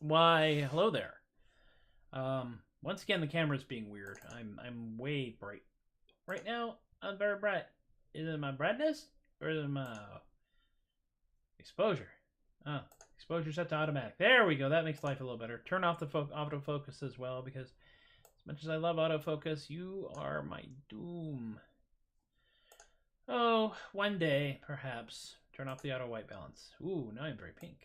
Why, hello there. Once again, the camera's being weird. I'm way bright. Right now, I'm very bright. Is it my brightness? Or is it my exposure? Oh, exposure set to automatic. There we go. That makes life a little better. Turn off the autofocus as well, because as much as I love autofocus, you are my doom. Oh, one day, perhaps. Turn off the auto white balance. Ooh, now I'm very pink.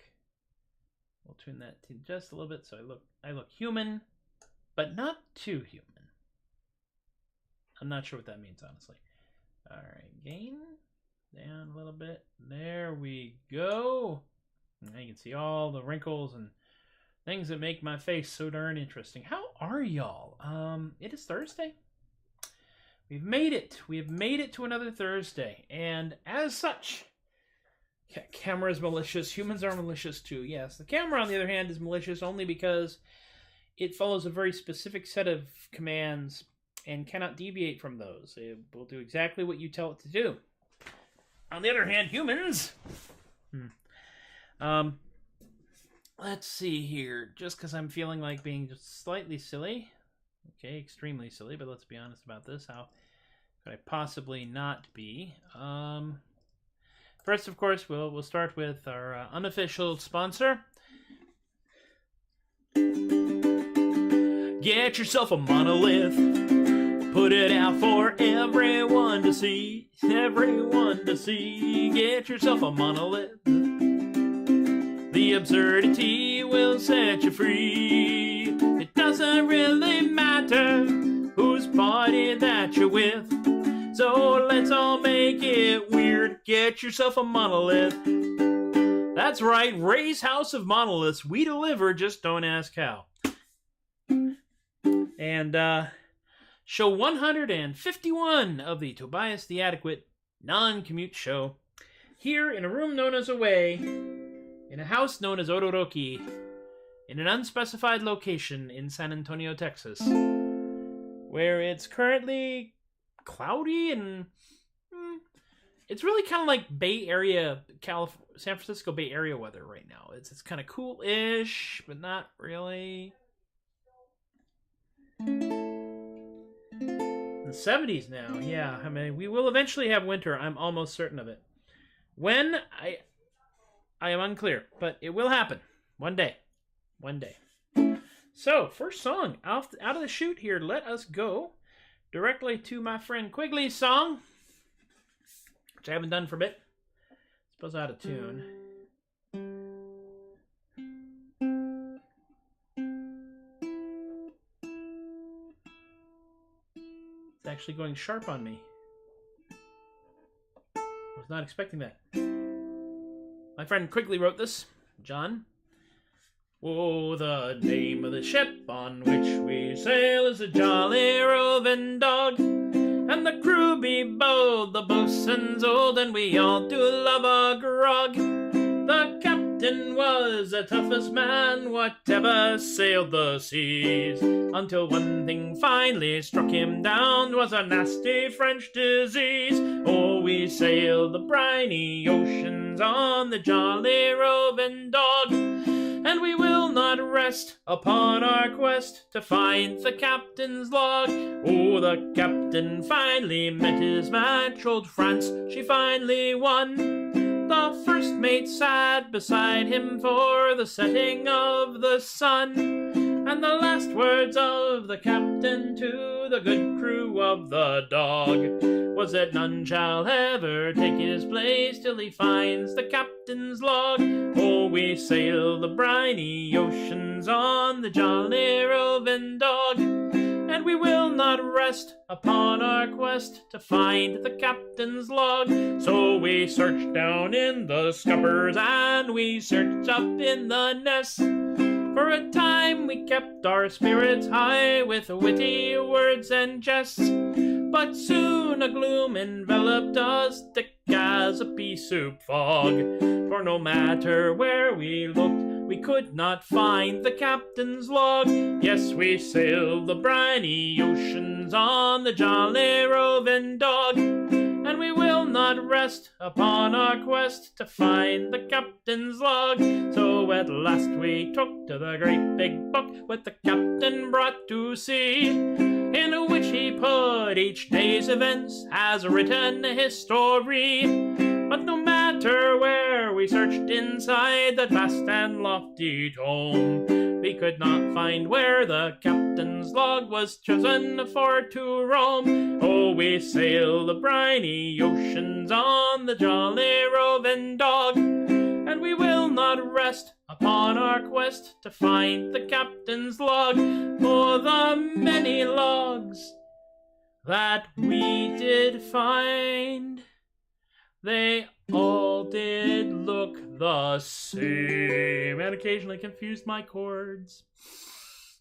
We'll tune that to just a little bit so I look human, but not too human. I'm not sure what that means, honestly. All right, gain down a little bit. There we go. Now you can see all the wrinkles and things that make my face so darn interesting. How are y'all? It is Thursday. We've made it. We have made it to another Thursday, and as such, camera is malicious. Humans are malicious too. Yes, the camera, on the other hand, is malicious only because it follows a very specific set of commands and cannot deviate from those. It will do exactly what you tell it to do. On the other hand, humans... let's see here. Just because I'm feeling like being just slightly silly. Okay, extremely silly, but let's be honest about this. How could I possibly not be? First, of course, we'll start with our unofficial sponsor. Get yourself a monolith. Put it out for everyone to see. Everyone to see. Get yourself a monolith. The absurdity will set you free. It doesn't really matter whose party that you're with. So let's all make it weird. Get yourself a monolith. That's right, Ray's House of Monoliths. We deliver, just don't ask how. And show 151 of the Tobias the Adequate Non-Commute Show. Here in a room known as Away, in a house known as Odoroki, in an unspecified location in San Antonio, Texas, where it's currently cloudy and it's really kind of like Bay Area, San Francisco Bay Area weather right now. It's kind of cool-ish, but not really. In the 70s now, yeah. I mean, we will eventually have winter. I'm almost certain of it. When, I am unclear, but it will happen. One day. One day. So, first song out of the chute here. Let us go directly to my friend Quigley's song, which I haven't done for a bit. I suppose out of tune. It's actually going sharp on me. I was not expecting that. My friend Quigley wrote this. John. Oh, the name of the ship on which we sail is a Jolly Roving Dog. And the crew be bold, the boatswain's old, and we all do love a grog. The captain was the toughest man, whatever sailed the seas. Until one thing finally struck him down, was a nasty French disease. Oh, we sailed the briny oceans on the Jolly Roving Dog. And we will not rest upon our quest to find the captain's log. Oh, the captain finally met his match, old France, she finally won. The first mate sat beside him for the setting of the sun. And the last words of the captain to the good crew of the Dog was that none shall ever take his place till he finds the captain's log. Oh, we sail the briny oceans on the Jolly Roving Dog. And we will not rest upon our quest to find the captain's log. So we search down in the scuppers and we search up in the nest For a time we kept our spirits high with witty words and jests, but soon a gloom enveloped us, thick as a pea soup fog. For no matter where we looked, we could not find the captain's log. Yes, we sailed the briny oceans on the jolly roving dog, and we will not rest upon our quest to find the captain's log. So at last we took to the great big book with the captain brought to sea, in which he put each day's events as written history. But no matter where we searched inside that vast and lofty tome, we could not find where the captain's log was chosen for to roam. Oh, we sail the briny oceans on the jolly roving dog, and we will not rest upon our quest to find the captain's log. For the many logs that we did find, they all did look the same, and occasionally confused my chords.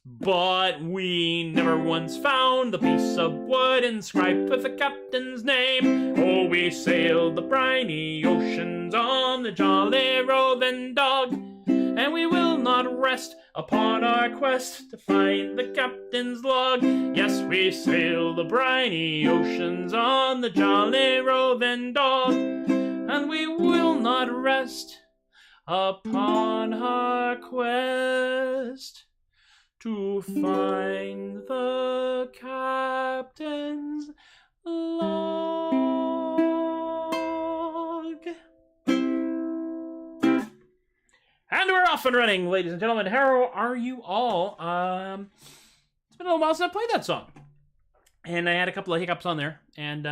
But we never once found the piece of wood inscribed with the captain's name. Oh, we sailed the briny oceans on the jolly roving dog, and we will not rest upon our quest to find the captain's log. Yes, we sail the briny oceans on the jolly roving dog, and we will not rest upon our quest to find the captain's log. And we're off and running, ladies and gentlemen. How are you all? It's been a little while since I played that song, and I had a couple of hiccups on there. And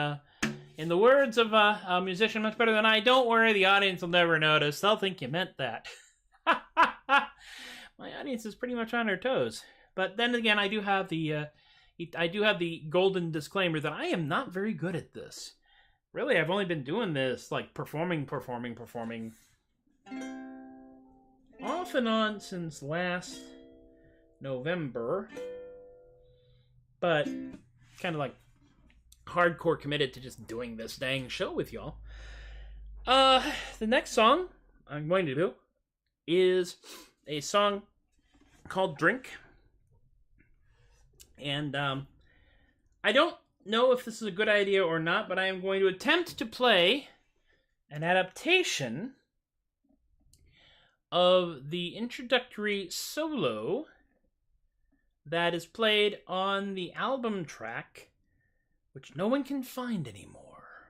in the words of a musician much better than I, don't worry, the audience will never notice. They'll think you meant that. My audience is pretty much on their toes. But then again, I do have the golden disclaimer that I am not very good at this. Really, I've only been doing this, like, performing off and on since last November, but kind of like hardcore committed to just doing this dang show with y'all. The next song I'm going to do is a song called Drink, and I don't know if this is a good idea or not, but I am going to attempt to play an adaptation of the introductory solo that is played on the album track, which no one can find anymore.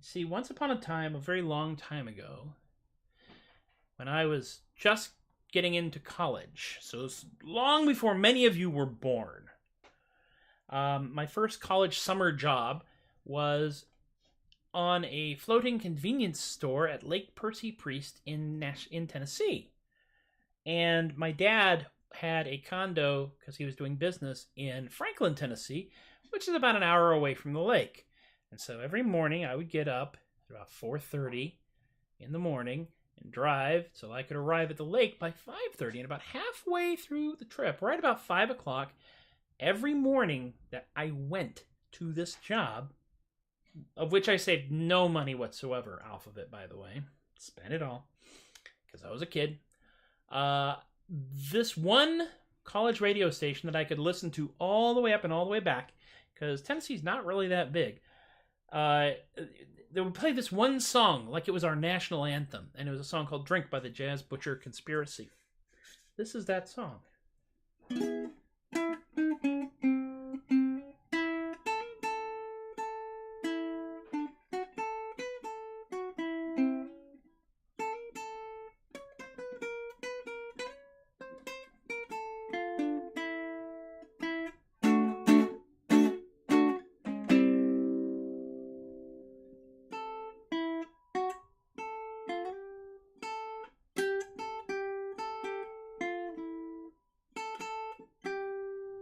See, once upon a time, a very long time ago, when I was just getting into college, so long before many of you were born, my first college summer job was on a floating convenience store at Lake Percy Priest in Tennessee. And my dad had a condo, because he was doing business, in Franklin, Tennessee, which is about an hour away from the lake. And so every morning I would get up at about 4:30 in the morning and drive so I could arrive at the lake by 5:30. And about halfway through the trip, right about 5 o'clock, every morning that I went to this job, of which I saved no money whatsoever off of it, by the way. Spent it all, because I was a kid. This one college radio station that I could listen to all the way up and all the way back, because Tennessee's not really that big, they would play this one song like it was our national anthem, and it was a song called Drink by the Jazz Butcher Conspiracy. This is that song.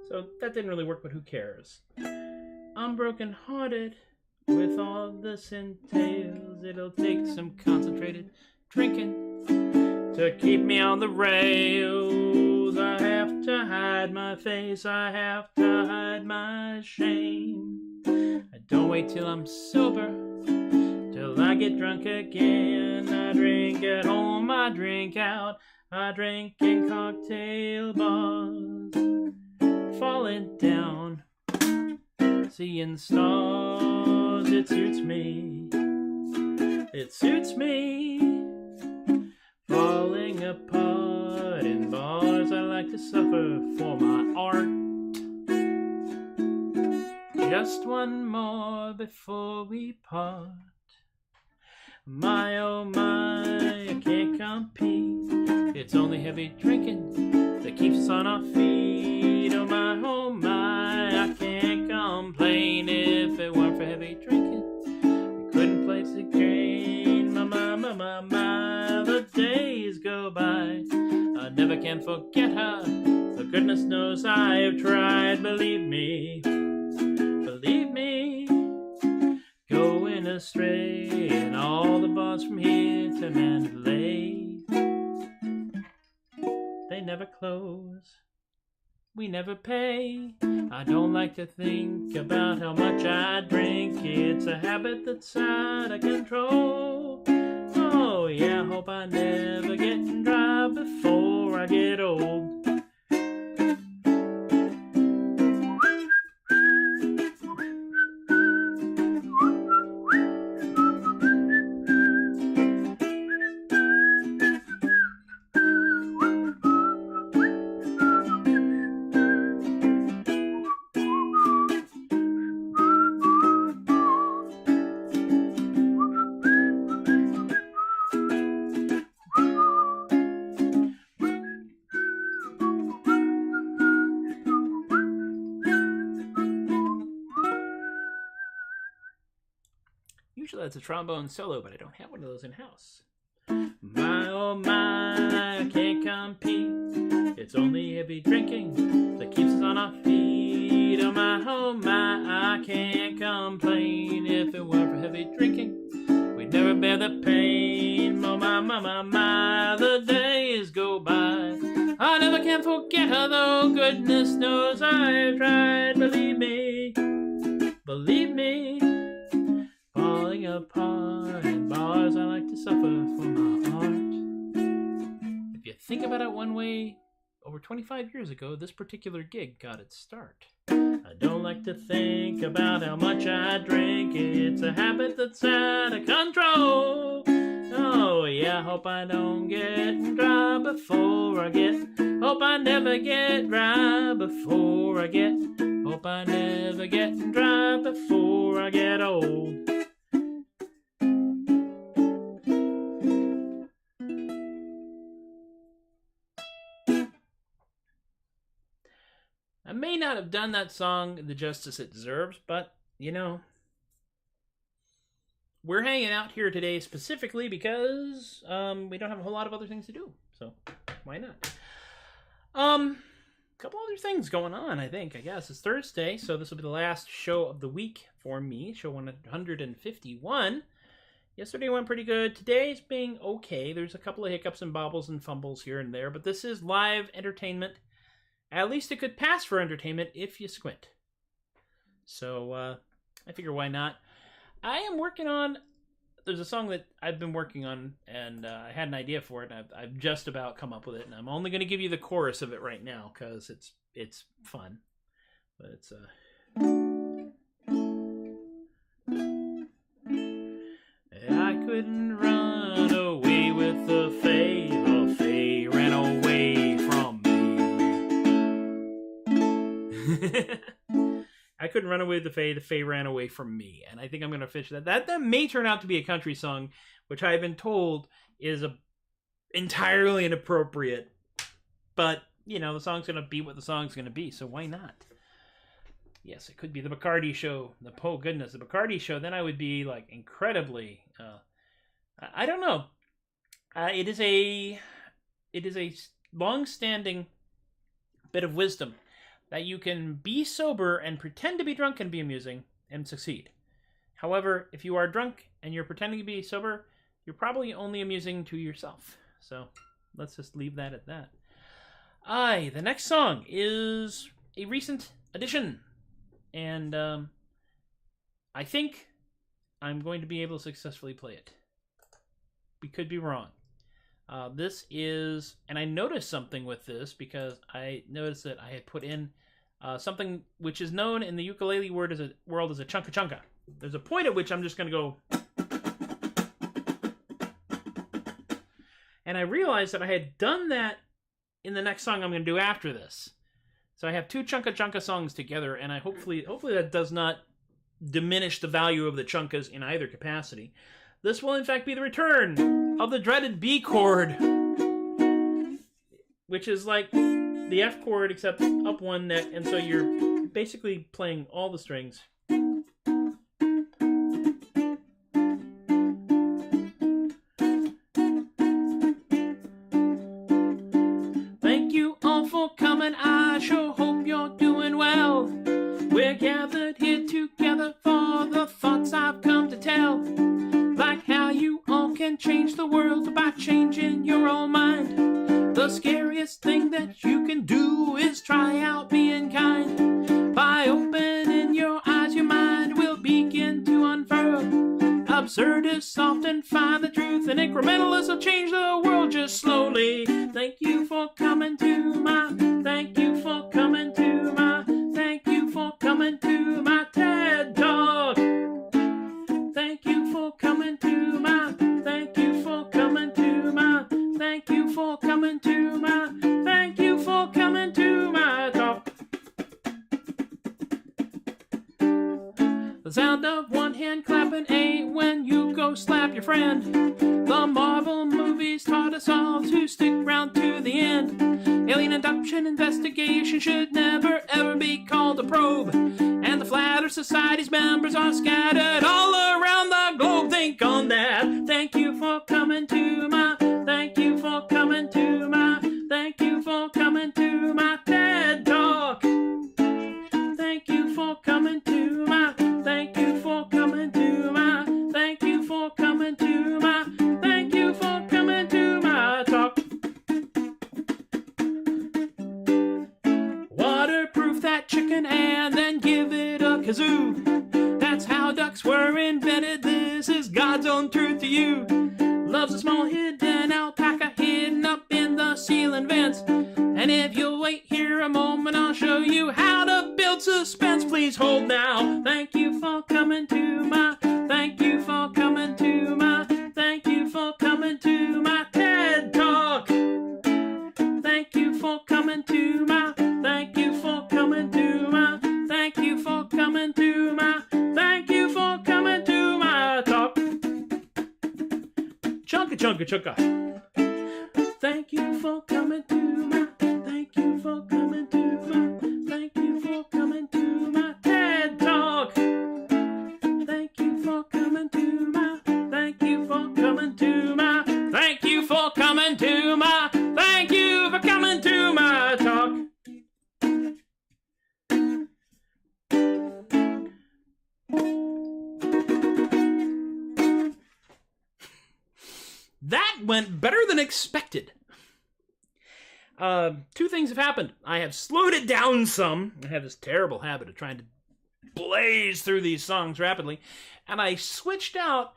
So that didn't really work, but who cares? I'm broken hearted with all this entails. It'll take some concentrated drinking to keep me on the rails. I have to hide my face, I have to hide my shame. I don't wait till I'm sober, till I get drunk again. I drink at home, I drink out, I drink in cocktail bars, falling down, seeing stars. It suits me, it suits me. Falling apart in bars, I like to suffer for my art. Just one more before we part. My oh my, I can't compete. It's only heavy drinking that keeps us on our feet. Oh my, I can't complain. If it weren't for heavy drinking, we couldn't play the game. My, the days go by. I never can forget her. For goodness knows I have tried. Believe me, going astray in all the bars from here to Mandalay. They never close, we never pay. I don't like to think about how much I drink. It's a habit that's out of control. Oh yeah, I hope I never get dry before I get old. Usually that's a trombone solo, but I don't have one of those in house. My oh my, I can't compete. It's only heavy drinking that keeps us on our feet. Oh my, I can't complain. If it weren't for heavy drinking, we'd never bear the pain. Oh my, the days go by. I never can forget her, though goodness knows I've tried. Believe me, falling apart in bars, I like to suffer for my art. If you think about it one way, over 25 years ago, this particular gig got its start. I don't like to think about how much I drink. It's a habit that's out of control. Oh yeah, hope I don't get dry before I get. Hope I never get dry before I get. Hope I never get dry before I get old. I may not have done that song the justice it deserves, but, you know, we're hanging out here today specifically because we don't have a whole lot of other things to do, so why not? A couple other things going on, I guess. It's Thursday, so this will be the last show of the week for me, show 151. Yesterday went pretty good. Today's being okay. There's a couple of hiccups and bobbles and fumbles here and there, but this is live entertainment. At least it could pass for entertainment if you squint. So, I figure why not. I am working on... There's a song that I've been working on, and I had an idea for it, and I've just about come up with it, and I'm only going to give you the chorus of it right now, because it's fun. But it's... I couldn't run away with the Fae ran away from me. I couldn't run away with the Fae ran away from me. And I think I'm going to finish that. That may turn out to be a country song, which I've been told is entirely inappropriate. But, you know, the song's going to be what the song's going to be, so why not? Yes, it could be the Bacardi show. Oh, goodness, the Bacardi show. Then I would be, like, incredibly... I don't know. It is a long-standing bit of wisdom that you can be sober and pretend to be drunk and be amusing and succeed. However, if you are drunk and you're pretending to be sober, you're probably only amusing to yourself. So, let's just leave that at that. Aye, the next song is a recent addition. And I think I'm going to be able to successfully play it. We could be wrong. This is, and I noticed something with this because I noticed that I had put in something which is known in the ukulele world as a chunka chunka. There's a point at which I'm just going to go, and I realized that I had done that in the next song I'm going to do after this. So I have two chunka chunka songs together, and I hopefully that does not diminish the value of the chunkas in either capacity. This will in fact be the return of the dreaded B chord, which is like the F chord except up one neck, and so you're basically playing all the strings. Thank you all for coming, I sure hope you're doing well. We're gathered here together for the thoughts I've come to tell. Like how you all can change the world by changing your own mind. The scariest thing that you can do is try out being kind. By opening your eyes, your mind will begin to unfurl. Absurdists often find the truth, and incrementalists will change the world just slowly. Thank you for coming to my, thank you for coming to my, thank you for coming to my TED Talk. Thank you for coming to my, thank you for coming to my, thank you for coming to my, thank you for coming to my talk. The sound of one hand clapping ain't when you go slap your friend. The Marvel movies taught us all to stick around to the end. Alien adoption investigation should never ever be called a probe. And the Flat Earth Society's members are scattered all around the globe. Think on that. Thank you for coming to my, thank you for coming to my, thank you for coming to my TED Talk. Thank you for coming to my, thank you for coming to my, thank you for coming to my, thank you for coming to my talk. Waterproof that chicken and then give it a kazoo. That's how ducks were invented. This is God's own truth to you. Loves a small hidden alpaca hidden up in the ceiling vents. And if you'll wait here a moment, I'll show you how to build suspense. Please hold now. Thank you for coming to my, thank you for coming to my, thank you for coming to my TED Talk. Thank you for coming to my, thank you for coming to my, thank you for coming to my, thank you for coming to my talk. Chunka chunka chunka. Thank you for coming to my, thank you for coming to my, thank you for coming to my TED Talk. Thank you for coming to my, thank you for coming to my, thank you for coming to my, thank you for coming to my talk. That went better than expected. Two things have happened. I have slowed it down some. I have this terrible habit of trying to blaze through these songs rapidly. And I switched out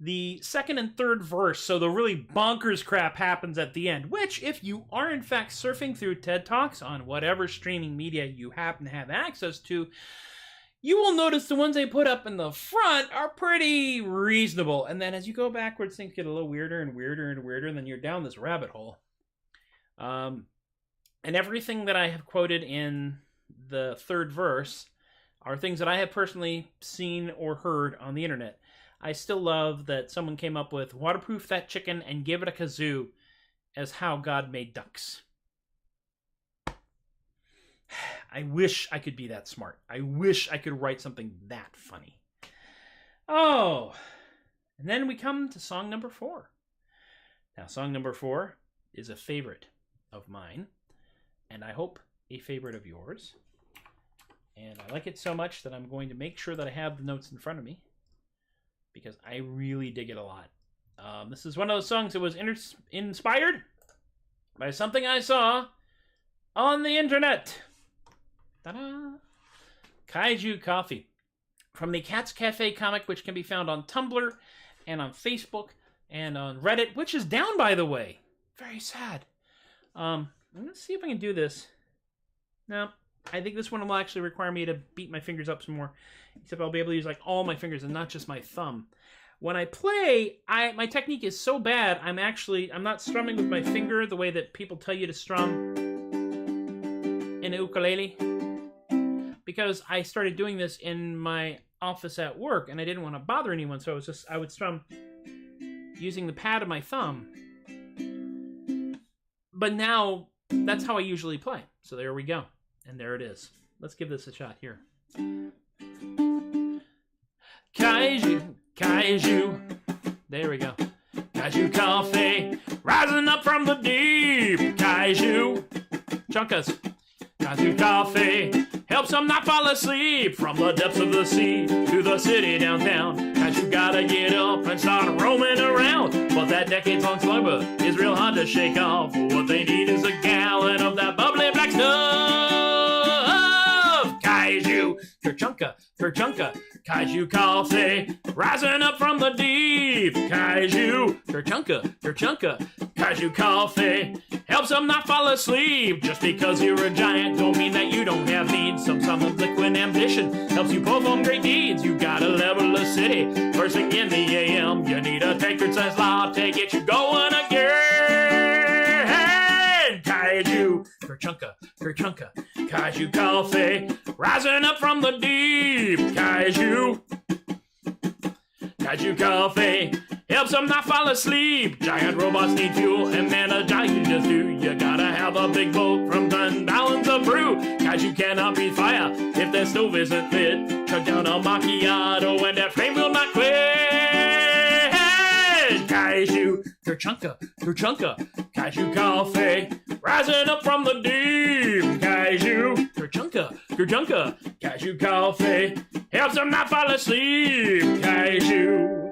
the second and third verse, so the really bonkers crap happens at the end, which, if you are in fact surfing through TED Talks on whatever streaming media you happen to have access to, you will notice the ones they put up in the front are pretty reasonable. And then as you go backwards, things get a little weirder and weirder and weirder, and then you're down this rabbit hole. And everything that I have quoted in the third verse are things that I have personally seen or heard on the internet. I still love that someone came up with waterproof that chicken and give it a kazoo as how God made ducks. I wish I could be that smart. I wish I could write something that funny. Oh, and then we come to song number 4. Now, song number 4 is a favorite of mine, and I hope a favorite of yours. And I like it so much that I'm going to make sure that I have the notes in front of me, because I really dig it a lot. This is one of those songs that was inspired by something I saw on the internet. Ta-da! Kaiju Coffee. From the Cat's Cafe comic, which can be found on Tumblr and on Facebook and on Reddit, which is down, by the way. Very sad. Let's see if I can do this. No, I think this one will actually require me to beat my fingers up some more. Except I'll be able to use like all my fingers and not just my thumb. When I play, my technique is so bad, I'm not strumming with my finger the way that people tell you to strum in a ukulele. Because I started doing this in my office at work, and I didn't want to bother anyone, so I would strum using the pad of my thumb. But now, that's how I usually play. So there we go. And there it is. Let's give this a shot here. Kaiju, Kaiju. There we go. Kaiju Coffee, rising up from the deep. Kaiju. Chunkas. Kaiju Coffee helps them not fall asleep. From the depths of the sea to the city downtown, Kaiju gotta get up and start roaming around. But that decades-long slumber is real hard to shake off. What they need is a gallon of that bubbly black stuff. Kaiju, Kerchunka, Kerchunka, Kaiju Coffee, rising up from the deep. Kaiju, Kerchunka, Kerchunka, Kaiju Coffee helps them not fall asleep. Just because you're a giant don't mean that you don't have needs. Someone's liquid ambition helps you perform great deeds. You gotta level the city first thing in the AM. You need a tankard-sized latte, get you going again. Kaiju, Kerchunka, Kerchunka, Kaiju Coffee, rising up from the deep. Kaiju, Kaiju Coffee helps them not fall asleep. Giant robots need fuel, and man, a giant just do. You gotta have a big boat from 10 gallons of brew. Kaiju cannot breathe fire if their stove isn't lit. Chug down a macchiato, and that flame will not quit. Kaiju, Kerchunka, Kerchunka, Kaiju Coffee, rising up from the deep. Kaiju, Kerchunka, Kerchunka, Kaiju Coffee helps them not fall asleep. Kaiju.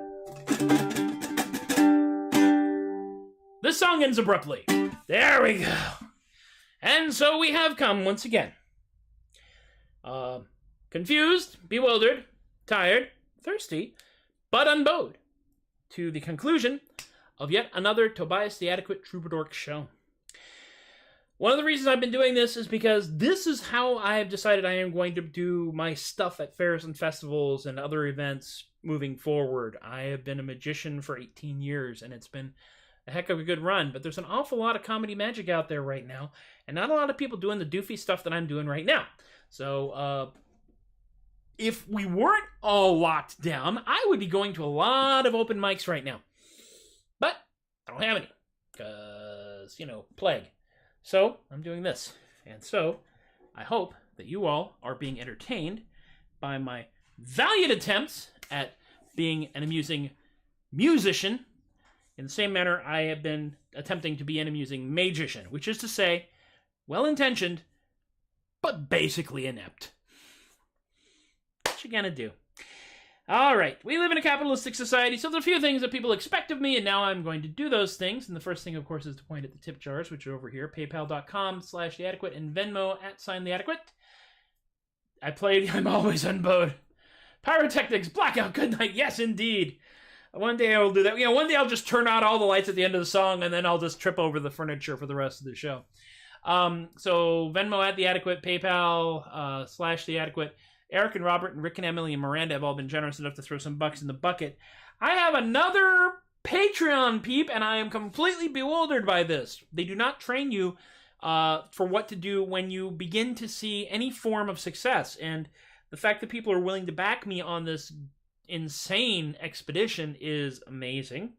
This song ends abruptly. There we go. And so we have come once again. Confused, bewildered, tired, thirsty, but unbowed, to the conclusion of yet another Tobias the Adequate Troubadork show. One of the reasons I've been doing this is because this is how I have decided I am going to do my stuff at fairs and festivals and other events moving forward. I have been a magician for 18 years, and it's been a heck of a good run, but there's an awful lot of comedy magic out there right now, and not a lot of people doing the doofy stuff that I'm doing right now. So, if we weren't all locked down, I would be going to a lot of open mics right now. But I don't have any, because, plague. So, I'm doing this. And so, I hope that you all are being entertained by my valiant attempts at being an amusing musician, in the same manner I have been attempting to be an amusing magician, which is to say, well-intentioned, but basically inept. What you gonna do? All right, we live in a capitalistic society, so there's a few things that people expect of me, and now I'm going to do those things. And the first thing, of course, is to point at the tip jars, which are over here, paypal.com/theadequate and Venmo @theadequate. I'm always unbowed. Pyrotechnics, blackout, good night, yes, indeed. One day I will do that. One day I'll just turn out all the lights at the end of the song, and then I'll just trip over the furniture for the rest of the show. So Venmo @theadequate, PayPal /theadequate. Eric and Robert and Rick and Emily and Miranda have all been generous enough to throw some bucks in the bucket. I have another Patreon peep, and I am completely bewildered by this. They do not train you for what to do when you begin to see any form of success. And the fact that people are willing to back me on this insane expedition is amazing.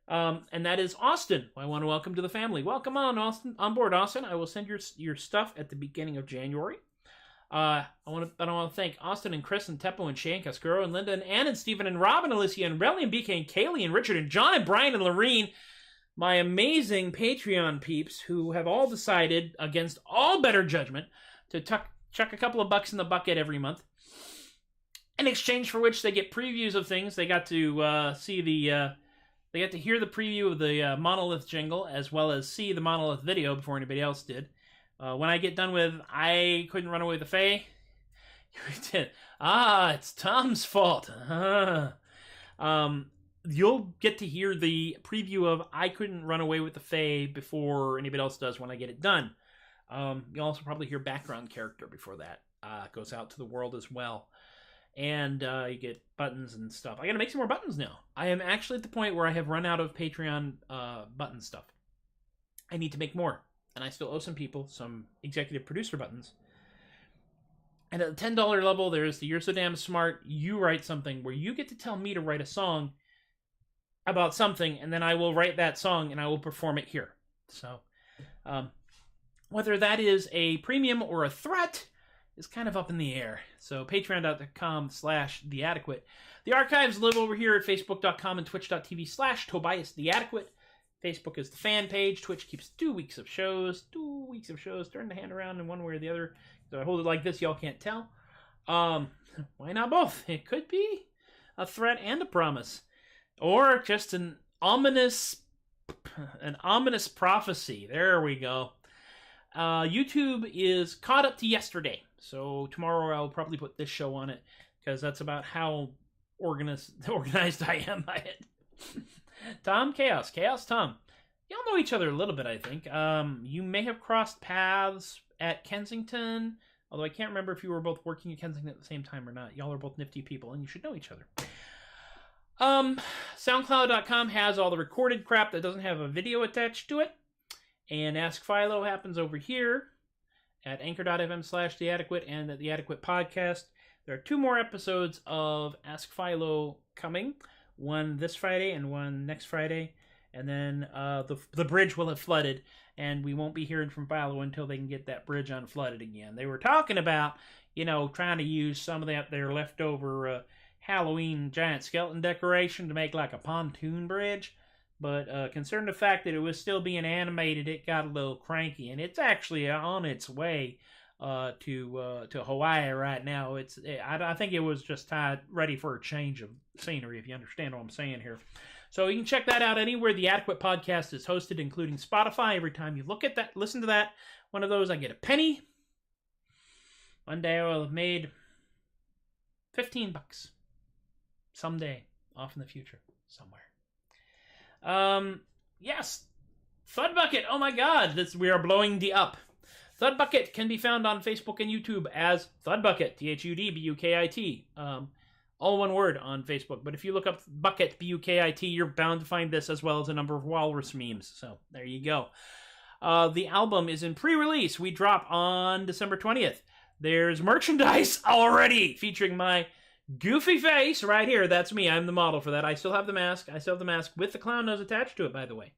And that is Austin, who I want to welcome to the family. Welcome on board, Austin. I will send your stuff at the beginning of January. I want to thank Austin and Chris and Teppo and Shane, Cascuro and Linda and Ann and Stephen and Rob and Alicia and Relly and BK and Kaylee and Richard and John and Brian and Lorene, my amazing Patreon peeps who have all decided, against all better judgment, to chuck a couple of bucks in the bucket every month. In exchange for which they get previews of things. They got to see the They get to hear the preview of the Monolith jingle, as well as see the Monolith video before anybody else did. When I get done with I Couldn't Run Away with the Fae, it's Tom's fault. You'll get to hear the preview of I Couldn't Run Away with the Fae before anybody else does when I get it done. You'll also probably hear background character before that goes out to the world as well. And you get buttons and stuff. I gotta make some more buttons now. I am actually at the point where I have run out of Patreon button stuff. I need to make more. And I still owe some people some executive producer buttons. And at the $10 level, there's the You're So Damn Smart, you write something, where you get to tell me to write a song about something, and then I will write that song and I will perform it here. So, whether that is a premium or a threat is kind of up in the air. So, patreon.com/theadequate. The archives live over here at facebook.com and twitch.tv/TobiasTheAdequate. Facebook is the fan page. Twitch keeps 2 weeks of shows. 2 weeks of shows. Turn the hand around in one way or the other. So I hold it like this. Y'all can't tell. Why not both? It could be a threat and a promise. Or just an ominous prophecy. There we go. YouTube is caught up to yesterday. So tomorrow I'll probably put this show on it. Because that's about how organized I am by it. Tom, Chaos, Tom. Y'all know each other a little bit, I think. You may have crossed paths at Kensington, although I can't remember if you were both working at Kensington at the same time or not. Y'all are both nifty people, and you should know each other. SoundCloud.com has all the recorded crap that doesn't have a video attached to it. And Ask Philo happens over here at anchor.fm/theadequate and at the Adequate Podcast. There are 2 more episodes of Ask Philo coming. One this Friday and one next Friday. And then the bridge will have flooded, and we won't be hearing from Philo until they can get that bridge unflooded again. They were talking about, trying to use some of their leftover Halloween giant skeleton decoration to make like a pontoon bridge. But concerning the fact that it was still being animated, it got a little cranky, and it's actually on its way to Hawaii right now. I think it was just ready for a change of scenery, if you understand what I'm saying here. So you can check that out anywhere the Adequate Podcast is hosted, including Spotify. Every time you look at that, listen to that, one of those, I get a penny. One day I will have made $15. Someday, off in the future, somewhere. Yes, Thud Bucket. Oh my God, we are blowing the up. Thud Bucket can be found on Facebook and YouTube as Thud Bucket, THUDBUKIT. All one word on Facebook. But if you look up Bucket, BUKIT, you're bound to find this as well as a number of walrus memes. So there you go. The album is in pre-release. We drop on December 20th. There's merchandise already featuring my goofy face right here. That's me. I'm the model for that. I still have the mask. I still have the mask with the clown nose attached to it, by the way.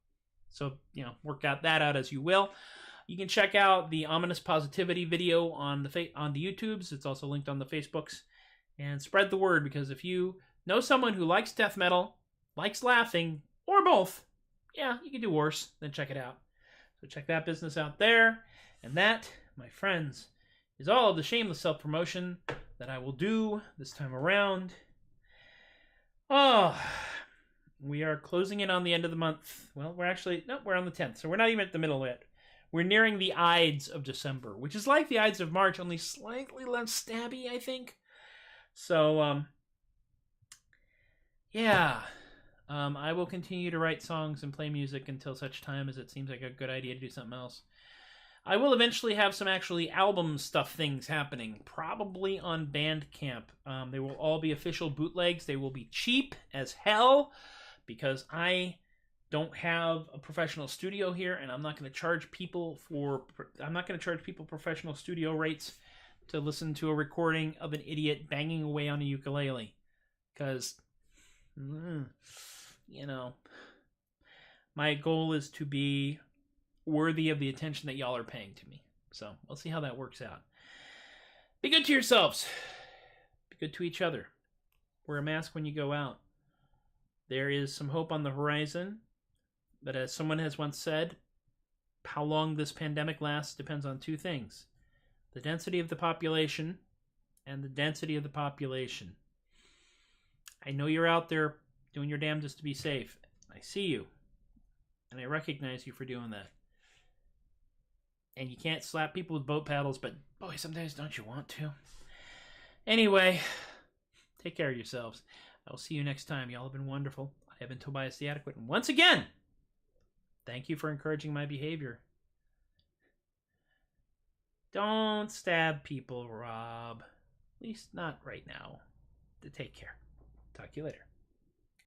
So, work that out as you will. You can check out the Ominous Positivity video on the YouTubes. It's also linked on the Facebooks. And spread the word, because if you know someone who likes death metal, likes laughing, or both, you can do worse than check it out. So check that business out there. And that, my friends, is all of the shameless self-promotion that I will do this time around. Oh, we are closing in on the end of the month. Well, we're on the 10th, so we're not even at the middle yet. We're nearing the Ides of December, which is like the Ides of March, only slightly less stabby, I think. So, I will continue to write songs and play music until such time as it seems like a good idea to do something else. I will eventually have some actually album stuff things happening, probably on Bandcamp. They will all be official bootlegs. They will be cheap as hell, because I don't have a professional studio here, and I'm not going to charge people professional studio rates to listen to a recording of an idiot banging away on a ukulele. Because, my goal is to be worthy of the attention that y'all are paying to me. So, we'll see how that works out. Be good to yourselves. Be good to each other. Wear a mask when you go out. There is some hope on the horizon. But as someone has once said, how long this pandemic lasts depends on 2 things. The density of the population and the density of the population. I know you're out there doing your damnedest to be safe. I see you. And I recognize you for doing that. And you can't slap people with boat paddles, but boy, sometimes don't you want to? Anyway, take care of yourselves. I will see you next time. Y'all have been wonderful. I have been Tobias the Adequate. And once again, thank you for encouraging my behavior. Don't stab people, Rob. At least not right now. Take care. Talk to you later.